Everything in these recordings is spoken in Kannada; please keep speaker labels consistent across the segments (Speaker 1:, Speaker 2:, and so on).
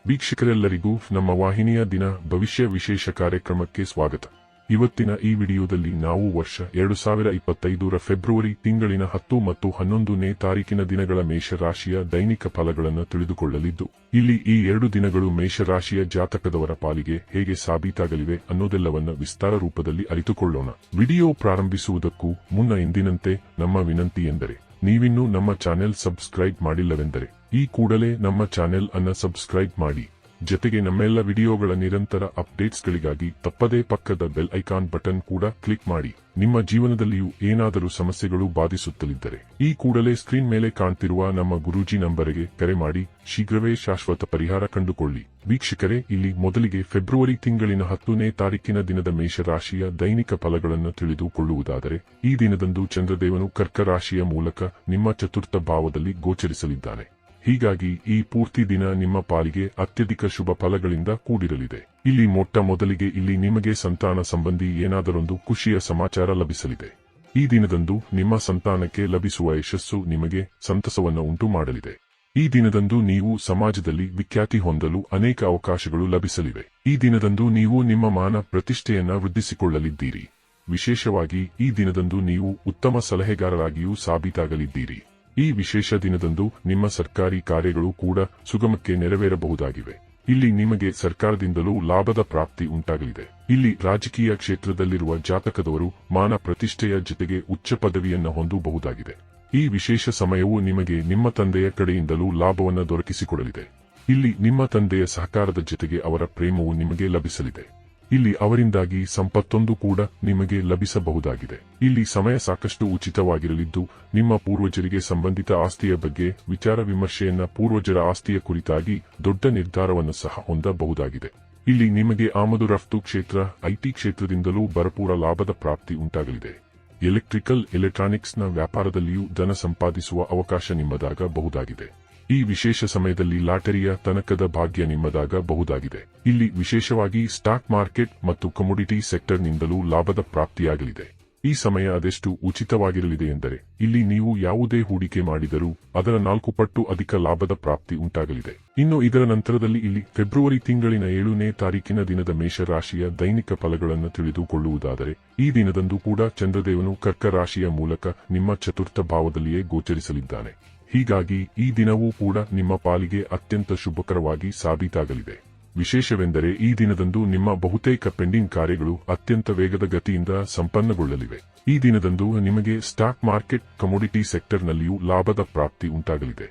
Speaker 1: ವೀಕ್ಷಕರೆಲ್ಲರಿಗೂ ನಮ್ಮ ವಾಹಿನಿಯ ದಿನ ಭವಿಷ್ಯ ವಿಶೇಷ ಕಾರ್ಯಕ್ರಮಕ್ಕೆ ಸ್ವಾಗತ. ಇವತ್ತಿನ ಈ ವಿಡಿಯೋದಲ್ಲಿ ನಾವು ವರ್ಷ 2025ರ ಫೆಬ್ರವರಿ ತಿಂಗಳಿನ 10 ಮತ್ತು 11ನೇ ತಾರೀಕಿನ ದಿನಗಳ ಮೇಷರಾಶಿಯ ದೈನಿಕ ಫಲಗಳನ್ನು ತಿಳಿದುಕೊಳ್ಳಲಿದ್ದು, ಇಲ್ಲಿ ಈ 2 ದಿನಗಳು ಮೇಷರಾಶಿಯ ಜಾತಕದವರ ಪಾಲಿಗೆ ಹೇಗೆ ಸಾಬೀತಾಗಲಿವೆ ಅನ್ನೋದೆಲ್ಲವನ್ನ ವಿಸ್ತಾರ ರೂಪದಲ್ಲಿ ಅರಿತುಕೊಳ್ಳೋಣ. ವಿಡಿಯೋ ಪ್ರಾರಂಭಿಸುವುದಕ್ಕೂ ಮುನ್ನ ಎಂದಿನಂತೆ ನಮ್ಮ ವಿನಂತಿ ಎಂದರೆ, ನೀವಿನ್ನೂ ನಮ್ಮ ಚಾನೆಲ್ ಸಬ್ಸ್ಕ್ರೈಬ್ ಮಾಡಿಲ್ಲವೆಂದರೆ ಈ ಕೂಡಲೇ ನಮ್ಮ ಚಾನೆಲ್ ಅನ್ನು ಸಬ್ಸ್ಕ್ರೈಬ್ ಮಾಡಿ. ಜೊತೆಗೆ ನಮ್ಮೆಲ್ಲ ವಿಡಿಯೋಗಳ ನಿರಂತರ ಅಪ್ಡೇಟ್ಸ್ಗಳಿಗಾಗಿ ತಪ್ಪದೇ ಪಕ್ಕದ ಬೆಲ್ ಐಕಾನ್ ಬಟನ್ ಕೂಡ ಕ್ಲಿಕ್ ಮಾಡಿ. ನಿಮ್ಮ ಜೀವನದಲ್ಲಿಯೂ ಏನಾದರೂ ಸಮಸ್ಯೆಗಳು ಬಾಧಿಸುತ್ತಲಿದ್ದರೆ ಈ ಕೂಡಲೇ ಸ್ಕ್ರೀನ್ ಮೇಲೆ ಕಾಣ್ತಿರುವ ನಮ್ಮ ಗುರೂಜಿ ನಂಬರಿಗೆ ಕರೆ ಮಾಡಿ ಶೀಘ್ರವೇ ಶಾಶ್ವತ ಪರಿಹಾರ ಕಂಡುಕೊಳ್ಳಿ. ವೀಕ್ಷಕರೇ, ಇಲ್ಲಿ ಮೊದಲಿಗೆ ಫೆಬ್ರವರಿ ತಿಂಗಳಿನ 10ನೇ ತಾರೀಕಿನ ದಿನದ ಮೇಷರಾಶಿಯ ದೈನಿಕ ಫಲಗಳನ್ನು ತಿಳಿದುಕೊಳ್ಳುವುದಾದರೆ, ಈ ದಿನದಂದು ಚಂದ್ರದೇವನು ಕರ್ಕ ರಾಶಿಯ ಮೂಲಕ ನಿಮ್ಮ ಚತುರ್ಥ ಭಾವದಲ್ಲಿ ಗೋಚರಿಸಲಿದ್ದಾನೆ. ಹೀಗಾಗಿ ಈ ಪೂರ್ತಿ ದಿನ ನಿಮ್ಮ ಪಾಲಿಗೆ ಅತ್ಯಧಿಕ ಶುಭ ಫಲಗಳಿಂದ ಕೂಡಿರಲಿದೆ. ಇಲ್ಲಿ ಮೊಟ್ಟ ಮೊದಲಿಗೆ ಇಲ್ಲಿ ನಿಮಗೆ ಸಂತಾನ ಸಂಬಂಧಿ ಏನಾದರೊಂದು ಖುಷಿಯ ಸಮಾಚಾರ ಲಭಿಸಲಿದೆ. ಈ ದಿನದಂದು ನಿಮ್ಮ ಸಂತಾನಕ್ಕೆ ಲಭಿಸುವ ಯಶಸ್ಸು ನಿಮಗೆ ಸಂತಸವನ್ನು ಉಂಟು ಮಾಡಲಿದೆ. ಈ ದಿನದಂದು ನೀವು ಸಮಾಜದಲ್ಲಿ ವಿಖ್ಯಾತಿ ಹೊಂದಲು ಅನೇಕ ಅವಕಾಶಗಳು ಲಭಿಸಲಿವೆ. ಈ ದಿನದಂದು ನೀವು ನಿಮ್ಮ ಮಾನ ಪ್ರತಿಷ್ಠೆಯನ್ನ ವೃದ್ಧಿಸಿಕೊಳ್ಳಲಿದ್ದೀರಿ. ವಿಶೇಷವಾಗಿ ಈ ದಿನದಂದು ನೀವು ಉತ್ತಮ ಸಲಹೆಗಾರರಾಗಿಯೂ ಸಾಬೀತಾಗಲಿದ್ದೀರಿ. ಈ ವಿಶೇಷ ದಿನದಂದು ನಿಮ್ಮ ಸರ್ಕಾರಿ ಕಾರ್ಯಗಳು ಕೂಡ ಸುಗಮಕ್ಕೆ ನೆರವೇರಬಹುದಾಗಿವೆ. ಇಲ್ಲಿ ನಿಮಗೆ ಸರ್ಕಾರದಿಂದಲೂ ಲಾಭದ ಪ್ರಾಪ್ತಿ ಉಂಟಾಗಲಿದೆ. ಇಲ್ಲಿ ರಾಜಕೀಯ ಕ್ಷೇತ್ರದಲ್ಲಿರುವ ಜಾತಕದವರು ಮಾನ ಪ್ರತಿಷ್ಠೆಯ ಜೊತೆಗೆ ಉಚ್ಚ ಪದವಿಯನ್ನು ಹೊಂದಬಹುದಾಗಿದೆ. ಈ ವಿಶೇಷ ಸಮಯವು ನಿಮಗೆ ನಿಮ್ಮ ತಂದೆಯ ಕಡೆಯಿಂದಲೂ ಲಾಭವನ್ನು ದೊರಕಿಸಿಕೊಡಲಿದೆ. ಇಲ್ಲಿ ನಿಮ್ಮ ತಂದೆಯ ಸಹಕಾರದ ಜೊತೆಗೆ ಅವರ ಪ್ರೇಮವು ನಿಮಗೆ ಲಭಿಸಲಿದೆ. ಇಲ್ಲಿ ಅವರಿಂದಾಗಿ ಸಂಪತ್ತೊಂದು ಕೂಡ ನಿಮಗೆ ಲಭಿಸಬಹುದಾಗಿದೆ. ಇಲ್ಲಿ ಸಮಯ ಸಾಕಷ್ಟು ಉಚಿತವಾಗಿರಲಿದ್ದು, ನಿಮ್ಮ ಪೂರ್ವಜರಿಗೆ ಸಂಬಂಧಿತ ಆಸ್ತಿಯ ಬಗ್ಗೆ ವಿಚಾರ ವಿಮರ್ಶೆಯನ್ನ ಪೂರ್ವಜರ ಆಸ್ತಿಯ ಕುರಿತಾಗಿ ದೊಡ್ಡ ನಿರ್ಧಾರವನ್ನು ಸಹ ಹೊಂದಬಹುದಾಗಿದೆ. ಇಲ್ಲಿ ನಿಮಗೆ ಆಮದು ರಫ್ತು ಕ್ಷೇತ್ರ, ಐಟಿ ಕ್ಷೇತ್ರದಿಂದಲೂ ಭರಪೂರ ಲಾಭದ ಪ್ರಾಪ್ತಿ ಉಂಟಾಗಲಿದೆ. ಎಲೆಕ್ಟ್ರಾನಿಕ್ಸ್ನ ವ್ಯಾಪಾರದಲ್ಲಿಯೂ ಧನ ಸಂಪಾದಿಸುವ ಅವಕಾಶ ನಿಮ್ಮದಾಗಬಹುದಾಗಿದೆ. ಈ ವಿಶೇಷ ಸಮಯದಲ್ಲಿ ಲಾಟರಿಯ ತನಕದ ಭಾಗ್ಯ ನಿಮ್ಮದಾಗಬಹುದಾಗಿದೆ. ಇಲ್ಲಿ ವಿಶೇಷವಾಗಿ ಸ್ಟಾಕ್ ಮಾರ್ಕೆಟ್ ಮತ್ತು ಕಮೋಡಿಟಿ ಸೆಕ್ಟರ್ನಿಂದಲೂ ಲಾಭದ ಪ್ರಾಪ್ತಿಯಾಗಲಿದೆ. ಈ ಸಮಯ ಅದೆಷ್ಟು ಉಚಿತವಾಗಿರಲಿದೆ ಎಂದರೆ, ಇಲ್ಲಿ ನೀವು ಯಾವುದೇ ಹೂಡಿಕೆ ಮಾಡಿದರೂ ಅದರ 4 ಪಟ್ಟು ಅಧಿಕ ಲಾಭದ ಪ್ರಾಪ್ತಿ ಉಂಟಾಗಲಿದೆ. ಇನ್ನು ಇದರ ನಂತರದಲ್ಲಿ ಇಲ್ಲಿ ಫೆಬ್ರವರಿ ತಿಂಗಳಿನ 7ನೇ ತಾರೀಕಿನ ದಿನದ ಮೇಷರಾಶಿಯ ದೈನಿಕ ಫಲಗಳನ್ನು ತಿಳಿದುಕೊಳ್ಳುವುದಾದರೆ, ಈ ದಿನದಂದು ಕೂಡ ಚಂದ್ರದೇವನು ಕರ್ಕ ರಾಶಿಯ ಮೂಲಕ ನಿಮ್ಮ ಚತುರ್ಥ ಭಾವದಲ್ಲಿಯೇ ಗೋಚರಿಸಲಿದ್ದಾನೆ. ಹೀಗಾಗಿ ಈ ದಿನವೂ ಕೂಡ ನಿಮ್ಮ ಪಾಲಿಗೆ ಅತ್ಯಂತ ಶುಭಕರವಾಗಿ ಸಾಬೀತಾಗಲಿದೆ. ವಿಶೇಷವೆಂದರೆ, ಈ ದಿನದಂದು ನಿಮ್ಮ ಬಹುತೇಕ ಪೆಂಡಿಂಗ್ ಕಾರ್ಯಗಳು ಅತ್ಯಂತ ವೇಗದ ಗತಿಯಿಂದ ಸಂಪನ್ನಗೊಳ್ಳಲಿವೆ. ಈ ದಿನದಂದು ನಿಮಗೆ ಸ್ಟಾಕ್ ಮಾರ್ಕೆಟ್, ಕಮೋಡಿಟಿ ಸೆಕ್ಟರ್ನಲ್ಲಿಯೂ ಲಾಭದ ಪ್ರಾಪ್ತಿ ಉಂಟಾಗಲಿದೆ.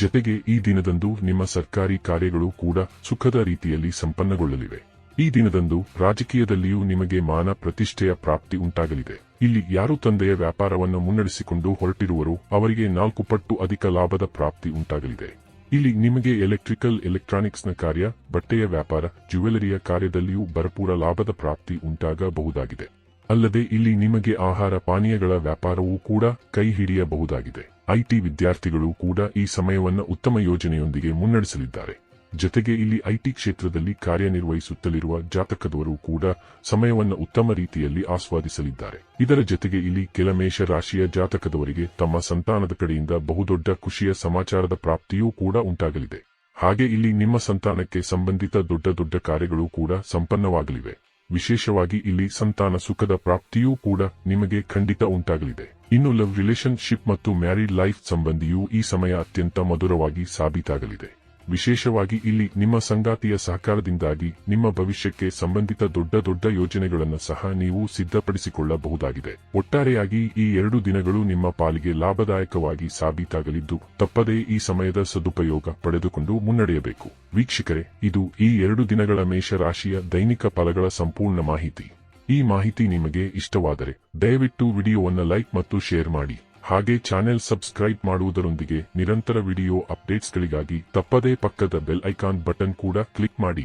Speaker 1: ಜೊತೆಗೆ ಈ ದಿನದಂದು ನಿಮ್ಮ ಸರ್ಕಾರಿ ಕಾರ್ಯಗಳು ಕೂಡ ಸುಖದ ರೀತಿಯಲ್ಲಿ ಸಂಪನ್ನಗೊಳ್ಳಲಿವೆ. ಈ ದಿನದಂದು ರಾಜಕೀಯದಲ್ಲಿಯೂ ನಿಮಗೆ ಮಾನ ಪ್ರತಿಷ್ಠೆಯ ಪ್ರಾಪ್ತಿ ಉಂಟಾಗಲಿದೆ. ಇಲ್ಲಿ ಯಾರು ತಂದೆಯ ವ್ಯಾಪಾರವನ್ನು ಮುನ್ನಡೆಸಿಕೊಂಡು ಹೊರಟಿರುವರೋ ಅವರಿಗೆ 4 ಪಟ್ಟು ಅಧಿಕ ಲಾಭದ ಪ್ರಾಪ್ತಿ ಉಂಟಾಗಲಿದೆ. ಇಲ್ಲಿ ನಿಮಗೆ ಎಲೆಕ್ಟ್ರಾನಿಕ್ಸ್ನ ಕಾರ್ಯ, ಬಟ್ಟೆಯ ವ್ಯಾಪಾರ, ಜ್ಯುವೆಲರಿಯ ಕಾರ್ಯದಲ್ಲಿಯೂ ಭರಪೂರ ಲಾಭದ ಪ್ರಾಪ್ತಿ ಉಂಟಾಗಬಹುದಾಗಿದೆ. ಅಲ್ಲದೆ ಇಲ್ಲಿ ನಿಮಗೆ ಆಹಾರ ಪಾನೀಯಗಳ ವ್ಯಾಪಾರವೂ ಕೂಡ ಕೈ ಹಿಡಿಯಬಹುದಾಗಿದೆ. ಐಟಿ ವಿದ್ಯಾರ್ಥಿಗಳು ಕೂಡ ಈ ಸಮಯವನ್ನು ಉತ್ತಮ ಯೋಜನೆಯೊಂದಿಗೆ ಮುನ್ನಡೆಸಲಿದ್ದಾರೆ. ಜೊತೆಗೆ ಇಲ್ಲಿ ಐಟಿ ಕ್ಷೇತ್ರದಲ್ಲಿ ಕಾರ್ಯನಿರ್ವಹಿಸುತ್ತಲಿರುವ ಜಾತಕದವರು ಕೂಡ ಸಮಯವನ್ನು ಉತ್ತಮ ರೀತಿಯಲ್ಲಿ ಆಸ್ವಾದಿಸಲಿದ್ದಾರೆ. ಇದರ ಜೊತೆಗೆ ಇಲ್ಲಿ ಕೆಲ ಮೇಷ ರಾಶಿಯ ಜಾತಕದವರಿಗೆ ತಮ್ಮ ಸಂತಾನದ ಕಡೆಯಿಂದ ಬಹುದೊಡ್ಡ ಖುಷಿಯ ಸಮಾಚಾರದ ಪ್ರಾಪ್ತಿಯೂ ಕೂಡ ಉಂಟಾಗಲಿದೆ. ಹಾಗೆ ಇಲ್ಲಿ ನಿಮ್ಮ ಸಂತಾನಕ್ಕೆ ಸಂಬಂಧಿತ ದೊಡ್ಡ ಕಾರ್ಯಗಳು ಕೂಡ ಸಂಪನ್ನವಾಗಲಿವೆ. ವಿಶೇಷವಾಗಿ ಇಲ್ಲಿ ಸಂತಾನ ಸುಖದ ಪ್ರಾಪ್ತಿಯೂ ಕೂಡ ನಿಮಗೆ ಖಂಡಿತ ಉಂಟಾಗಲಿದೆ. ಇನ್ನು ಲವ್ ರಿಲೇಶನ್ಶಿಪ್ ಮತ್ತು ಮ್ಯಾರಿಡ್ ಲೈಫ್ ಸಂಬಂಧಿಯೂ ಈ ಸಮಯ ಅತ್ಯಂತ ಮಧುರವಾಗಿ ಸಾಬೀತಾಗಲಿದೆ. ವಿಶೇಷವಾಗಿ ಇಲ್ಲಿ ನಿಮ್ಮ ಸಂಗಾತಿಯ ಸಹಕಾರದಿಂದಾಗಿ ನಿಮ್ಮ ಭವಿಷ್ಯಕ್ಕೆ ಸಂಬಂಧಿತ ದೊಡ್ಡ ಯೋಜನೆಗಳನ್ನು ಸಹ ನೀವು ಸಿದ್ಧಪಡಿಸಿಕೊಳ್ಳಬಹುದಾಗಿದೆ. ಒಟ್ಟಾರೆಯಾಗಿ ಈ 2 ದಿನಗಳು ನಿಮ್ಮ ಪಾಲಿಗೆ ಲಾಭದಾಯಕವಾಗಿ ಸಾಬೀತಾಗಲಿದ್ದು, ತಪ್ಪದೇ ಈ ಸಮಯದ ಸದುಪಯೋಗ ಪಡೆದುಕೊಂಡು ಮುನ್ನಡೆಯಬೇಕು. ವೀಕ್ಷಕರೇ, ಇದು ಈ 2 ದಿನಗಳ ಮೇಷರಾಶಿಯ ದೈನಿಕ ಫಲಗಳ ಸಂಪೂರ್ಣ ಮಾಹಿತಿ. ಈ ಮಾಹಿತಿ ನಿಮಗೆ ಇಷ್ಟವಾದರೆ ದಯವಿಟ್ಟು ವಿಡಿಯೋವನ್ನು ಲೈಕ್ ಮತ್ತು ಶೇರ್ ಮಾಡಿ. ಹಾಗೆ ಚಾನೆಲ್ ಸಬ್ಸ್ಕ್ರೈಬ್ ಮಾಡುವುದರೊಂದಿಗೆ ನಿರಂತರ ವಿಡಿಯೋ ಅಪ್ಡೇಟ್ಸ್ಗಳಿಗಾಗಿ ತಪ್ಪದೇ ಪಕ್ಕದ ಬೆಲ್ ಐಕಾನ್ ಬಟನ್ ಕೂಡ ಕ್ಲಿಕ್ ಮಾಡಿ.